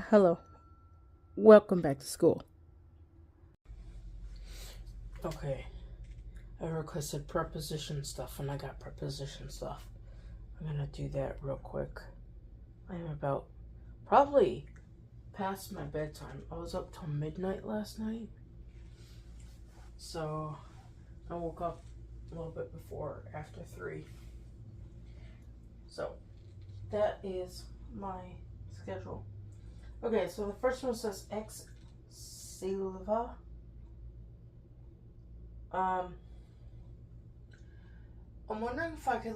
Hello, welcome back to school. Okay, I requested preposition stuff and I got preposition stuff. I'm gonna do that real quick. I am about probably past my bedtime. I was up till midnight last night. So I woke up a little bit before, after 3. So that is my schedule. Okay, so the first one says ex Silva. I'm wondering if I could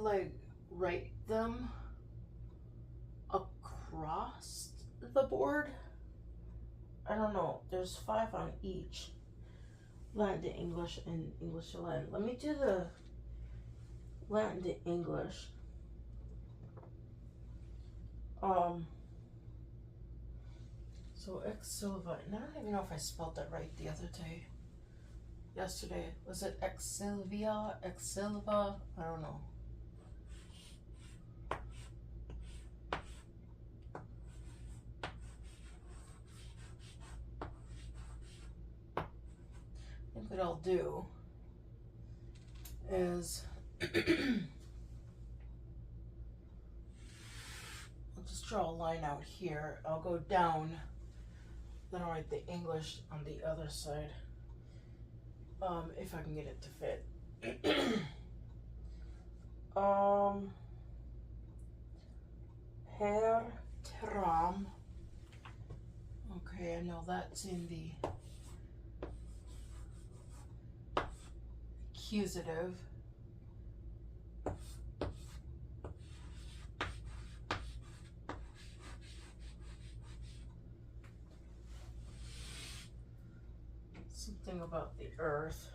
write them across the board. I don't know. There's 5 on each. Latin to English and English to Latin. Let me do the Latin to English. So ex Silva, and I don't even know if I spelled that right the other day. Yesterday. Was it ex Silvia? Ex Silva? I don't know. I think what I'll do is I'll just draw a line out here. I'll go down, then I'll write the English on the other side. If I can get it to fit. Herr Tram. Okay, I know that's in the accusative. Something about the earth.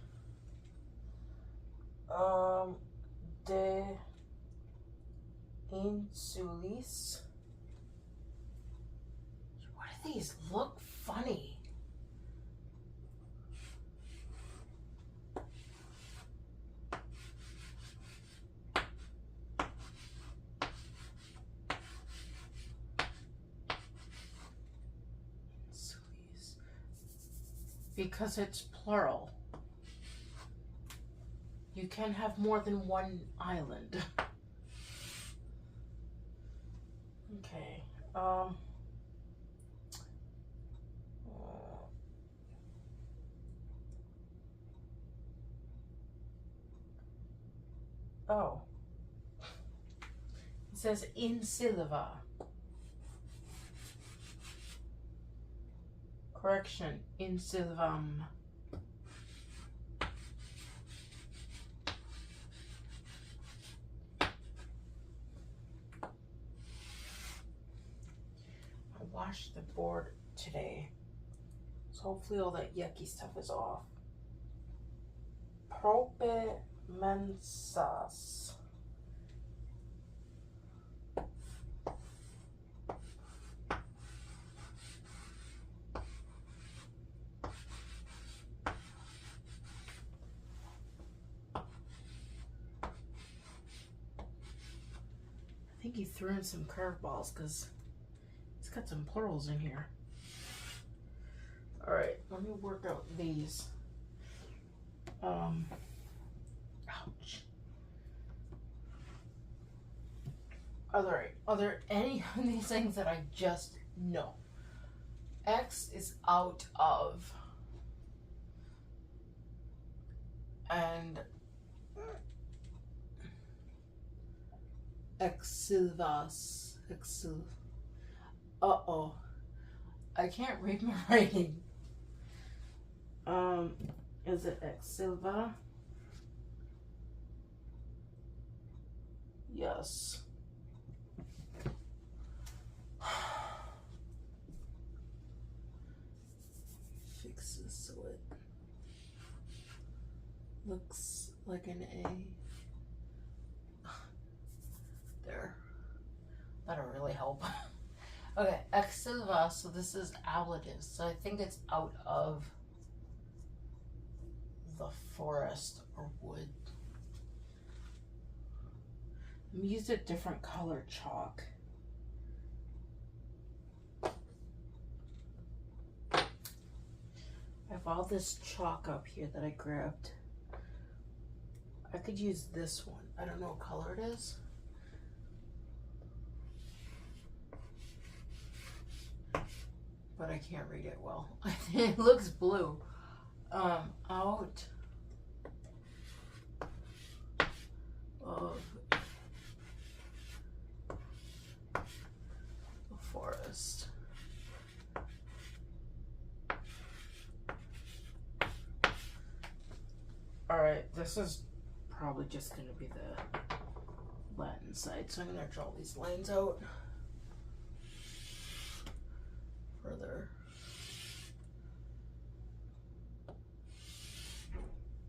De insulis. Why do these look funny? Insulis. Because it's plural. You can have more than one island. Okay. Oh. It says in Silva. Correction, in Silvam. I washed the board today, so hopefully all that yucky stuff is off. Propemensas. I think he threw in some curveballs because it's got some plurals in here. All right, let me work out these. Ouch. Are there any of these things that I just know? X is out of, and exilvas. Uh-oh. I can't read my writing. Is it exilva? Yes. Fix this so it looks like an A. There. That'll really help. Okay, exilva, so this is ablative. So I think it's out of the forest or wood. Let me use a different color chalk. all this chalk up here that I grabbed. I could use this one. I don't know what color it is. But I can't read it well. It looks blue. Out of the forest. Alright, this is probably just going to be the Latin side, so I'm going to draw these lines out further.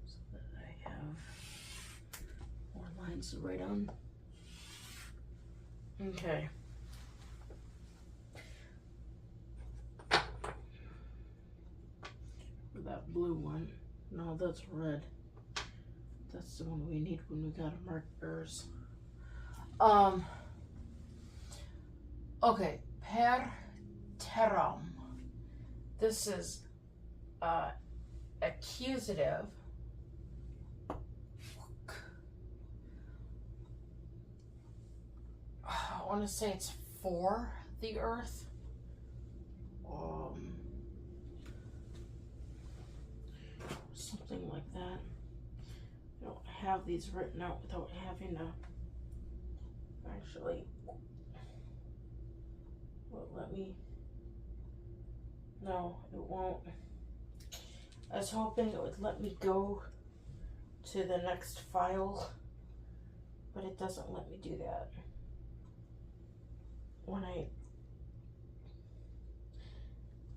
So that I have more lines to write on. Okay. For that blue one. No, that's red. That's the one we need when we gotta mark errors. Okay, per terram. This is accusative. I want to say it's for the earth. Something like that. I don't have these written out without having to actually. Will it let me? No, it won't. I was hoping it would let me go to the next file, but it doesn't let me do that. When I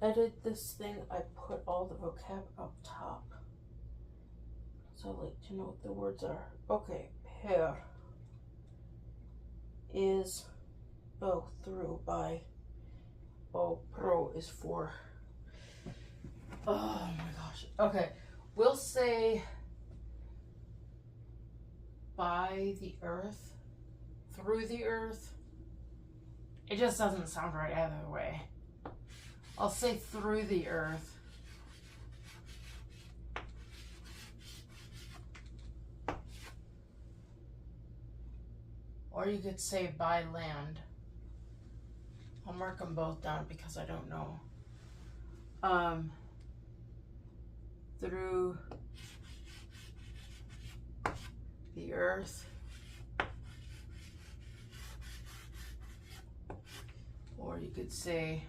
edit this thing, I put all the vocab up top. So I like to know what the words are. Okay, per is both through by. Oh, pro is for. Oh my gosh. Okay, we'll say by the earth, through the earth. It just doesn't sound right either way. I'll say through the earth. Or you could say by land. I'll mark them both down because I don't know. Through the earth. Or you could say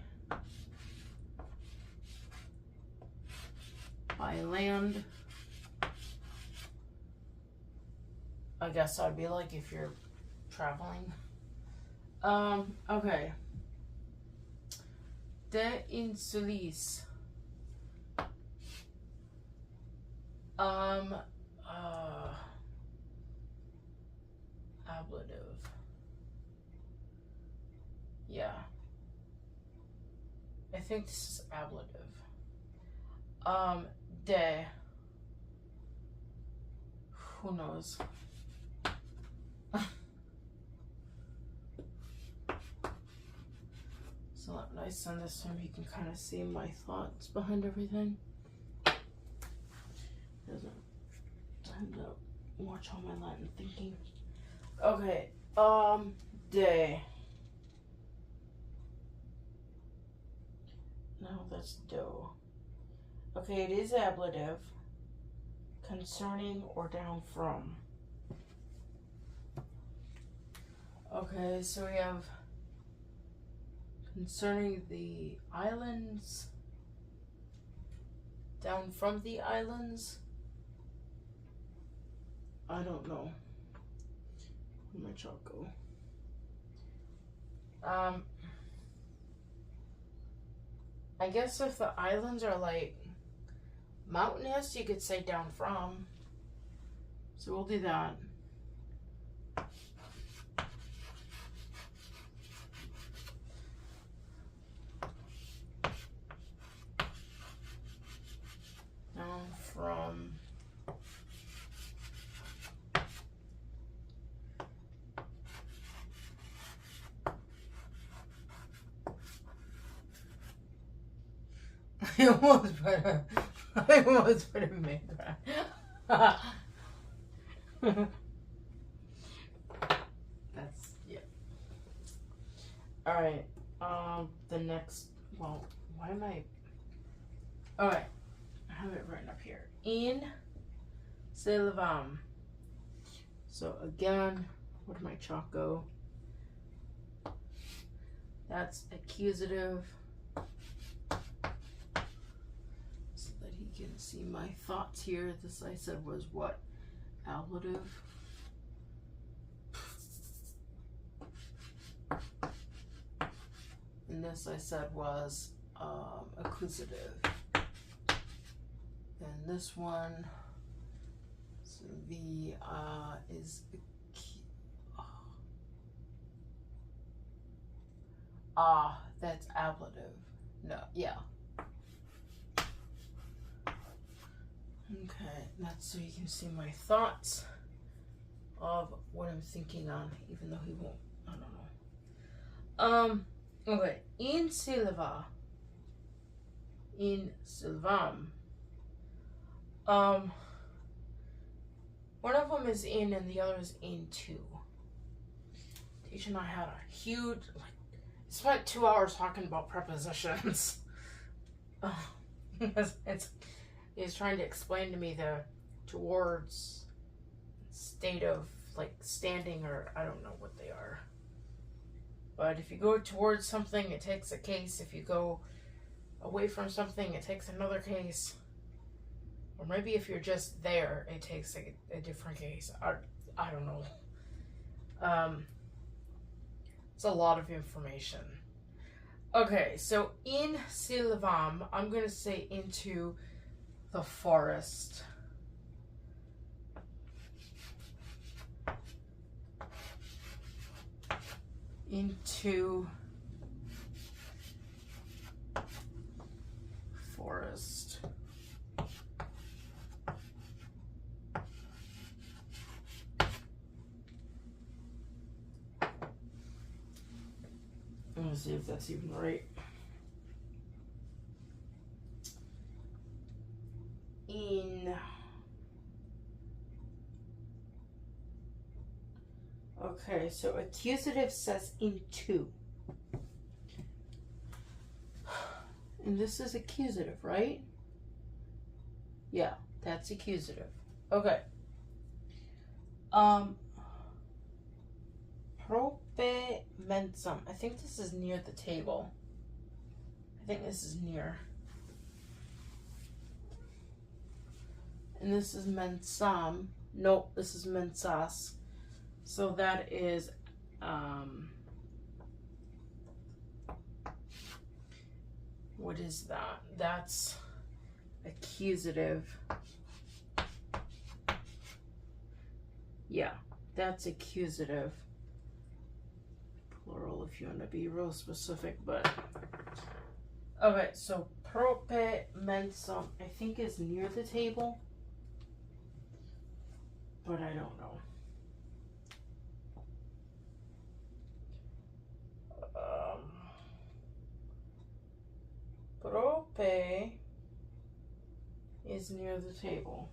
by land. I guess I'd be like if you're traveling. Okay. De insulis. Ablative. Yeah. I think this is ablative. De. Who knows? So when I send this to him, he can kind of see my thoughts behind everything. Doesn't time to watch all my Latin thinking. Okay, de. No, that's do. Okay, it is ablative. Concerning or down from. Okay, so we have concerning the islands, down from the islands. I don't know. Where'd my chalk go? I guess if the islands are like mountainous, you could say down from. So we'll do that. Down from. I almost put a I almost put him in cry. That's, yeah. Alright, the next, well, why am I, alright, I have it written up here. In Sylvam. So again, where did my chalk go? That's accusative. So that he can see my thoughts here. This I said was what? Ablative. And this I said was accusative. And this one, so the is that's ablative. No, yeah. Okay, that's so you can see my thoughts of what I'm thinking on, even though he won't. I don't know. Okay. In Silva. In Silvam. One of them is in and the other is into. Teacher and I had a huge, spent 2 hours talking about prepositions. He's trying to explain to me the towards state of standing, or I don't know what they are. But if you go towards something, it takes a case. If you go away from something, it takes another case. Or maybe if you're just there, it takes a different case. I don't know. It's a lot of information. Okay, so in Silvam, I'm going to say into the forest. Into forest. I'm gonna see if that's even right. In. Okay, so accusative says into. And this is accusative, right? Yeah, that's accusative. Okay. Propemensum. I think this is near the table. I think this is near. And this is mensam. Nope, this is mensas. So that is what is that? That's accusative. Yeah, that's accusative. Plural if you want to be real specific, but okay, so propemensum I think is near the table, but I don't know. Prope is near the table.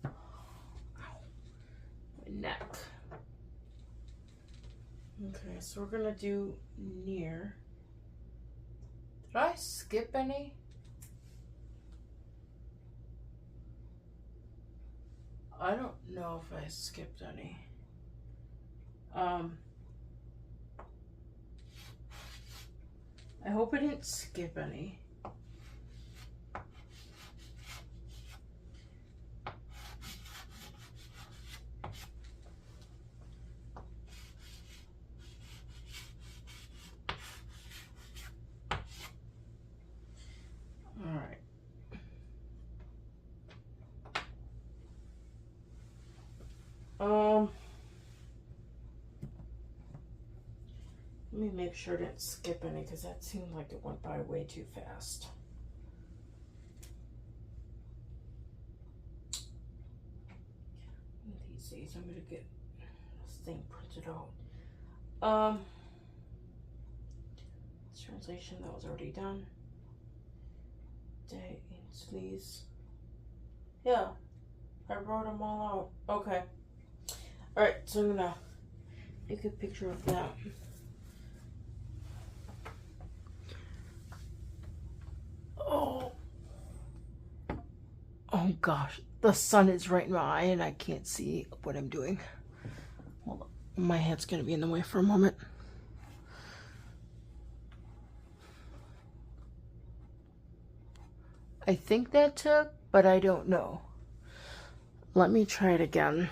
Ow. My neck. Okay, so we're gonna do near. Did I skip any? I don't know if I skipped any. I hope I didn't skip any. All right. Let me make sure I didn't skip any because that seemed like it went by way too fast. One of these days I'm gonna get this thing printed out. Translation, that was already done. day into these. Yeah, I wrote them all out. Okay. Alright, so I'm gonna take a picture of that. Oh. Oh gosh, the sun is right in my eye and I can't see what I'm doing. Hold on. My head's gonna be in the way for a moment. I think that took, but I don't know. Let me try it again.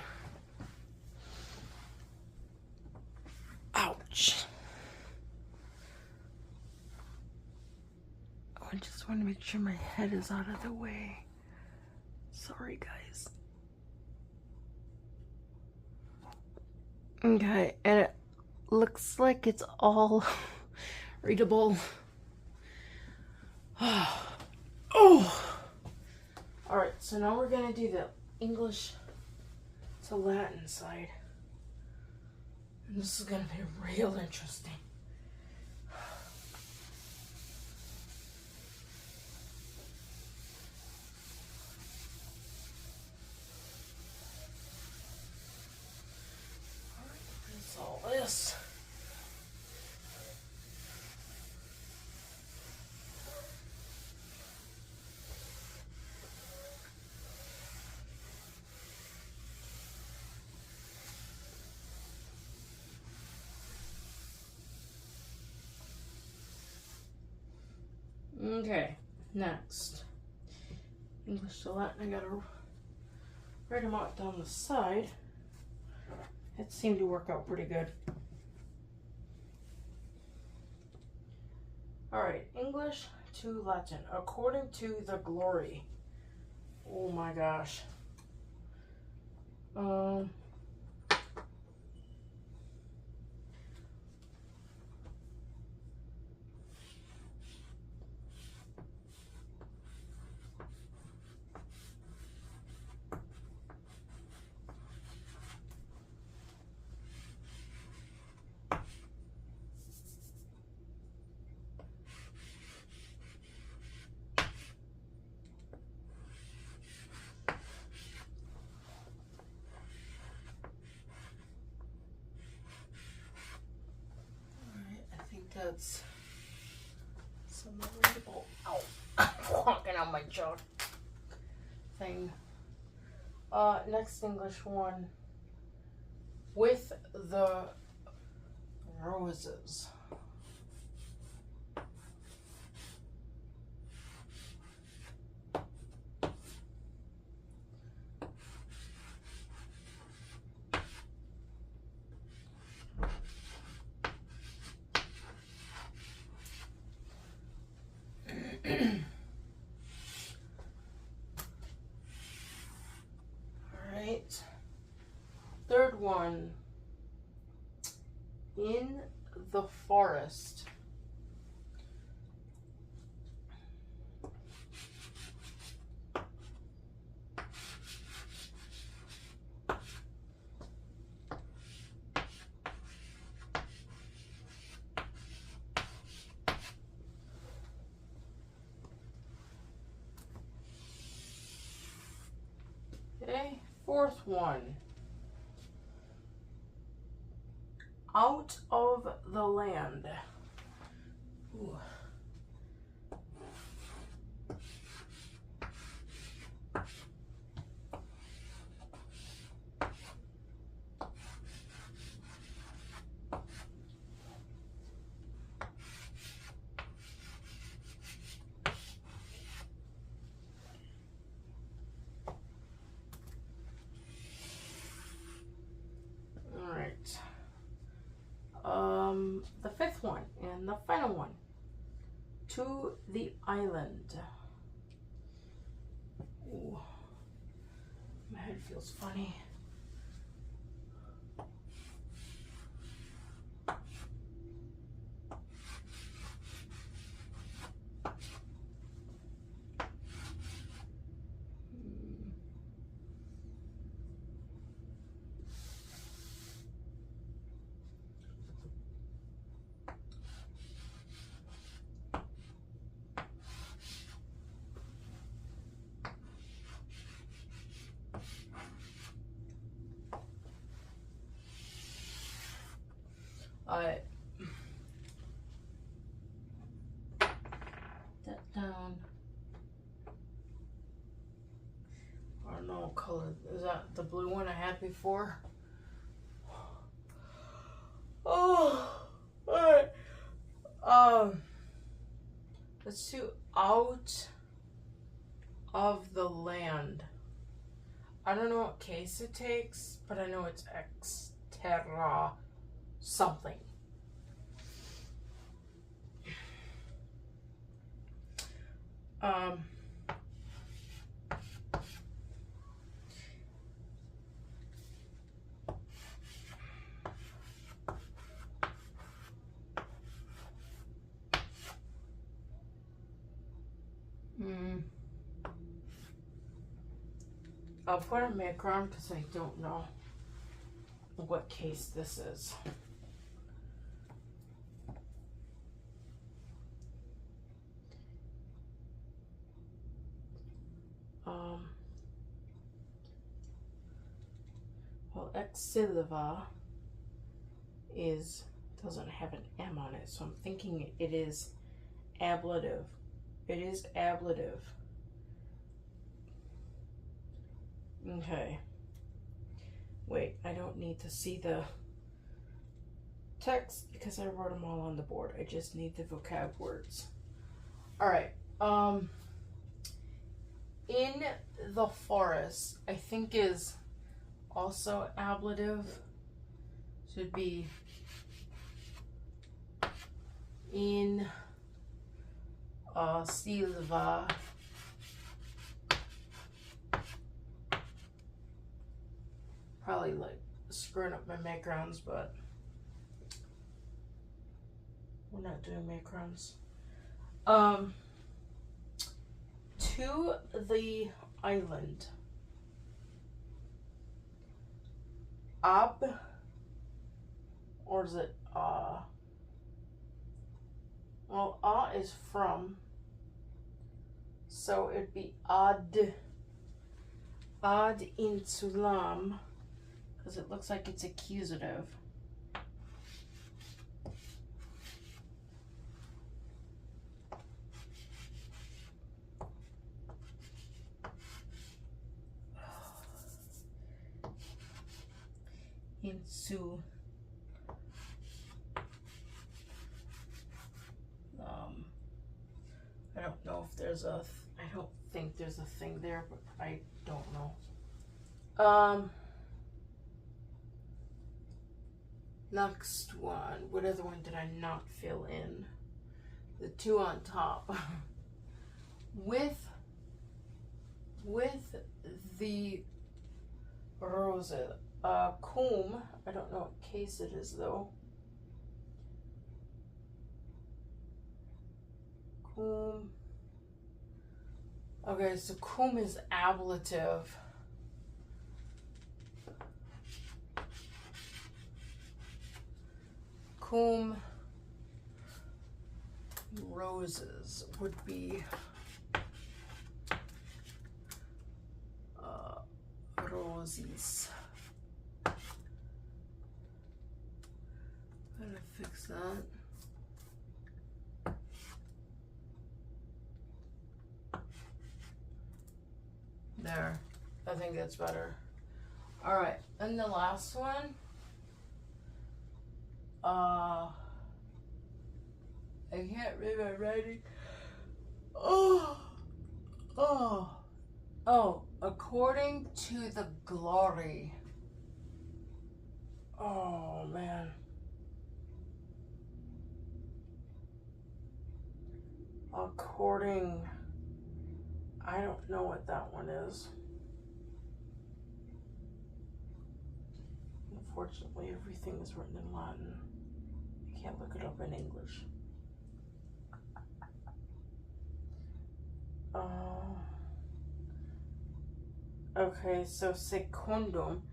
Ouch. Oh, I just want to make sure my head is out of the way. Sorry, guys. Okay, and it looks like it's all readable. Oh! Alright, so now we're gonna do the English to Latin side. And this is gonna be real interesting. Alright, what is all this? Okay, next. English to Latin, I gotta write them out down the side. It seemed to work out pretty good. Alright, English to Latin, according to the glory. Oh my gosh. That's some readable. Ow! I'm walking on my jaw thing. Next English one with the roses. Alright. Third one. In the forest. Okay, fourth one. Out of the land. Ooh. The fifth one and the final one. To the island. Ooh. My head feels funny. I that down. I don't know what color is that. The blue one I had before. Oh, all right. Let's do out of the land. I don't know what case it takes, but I know it's extra something. I'll put a macron because I don't know what case this is. Well, ex silva doesn't have an M on it, so I'm thinking it is ablative. It is ablative. Okay. Wait, I don't need to see the text because I wrote them all on the board. I just need the vocab words. All right. In the forest, I think is also ablative. Should be in silva. Probably like screwing up my macrons, but we're not doing macrons. To the island. Ab, or is it well, is from, so it'd be ad insulam, because it looks like it's accusative. Insu. I don't know if there's a. I don't think there's a thing there, but I don't know. Next one. What other one did I not fill in? The two on top. with the roses. Cum. I don't know what case it is though. Cum. Okay, so cum is ablative. Cum roses would be roses. I'm gonna fix that. There. I think that's better. Alright, and the last one. I can't read my writing. Oh, according to the glory. Oh, man. According, I don't know what that one is. Unfortunately, everything is written in Latin. I can't look it up in English. Okay, so secundum.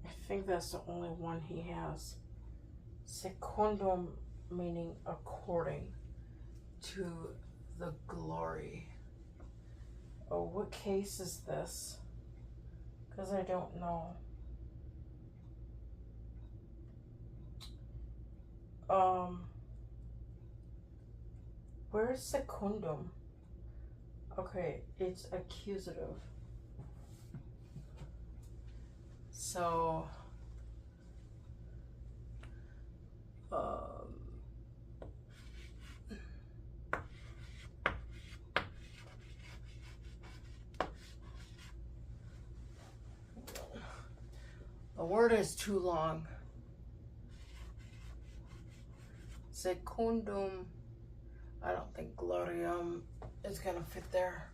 I think that's the only one he has. Secundum meaning according to the glory. Oh, what case is this? Because I don't know. Where's secundum? Okay, it's accusative. So, the word is too long. Secundum. I don't think gloriam is gonna fit there.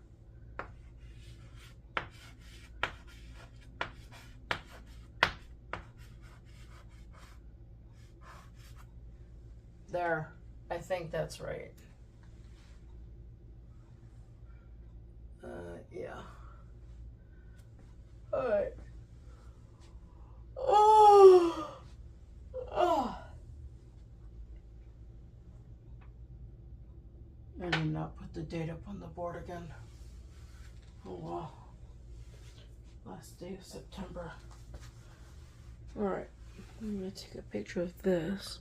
There. I think that's right. Yeah. Alright. Oh. Oh. I did not put the date up on the board again. Oh wow. Last day of September. Alright. I'm gonna take a picture of this.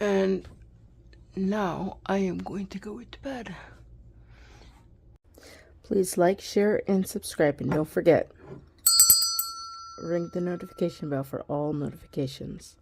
And now I am going to go to bed. Please like, share, and subscribe. And don't forget, ring the notification bell for all notifications.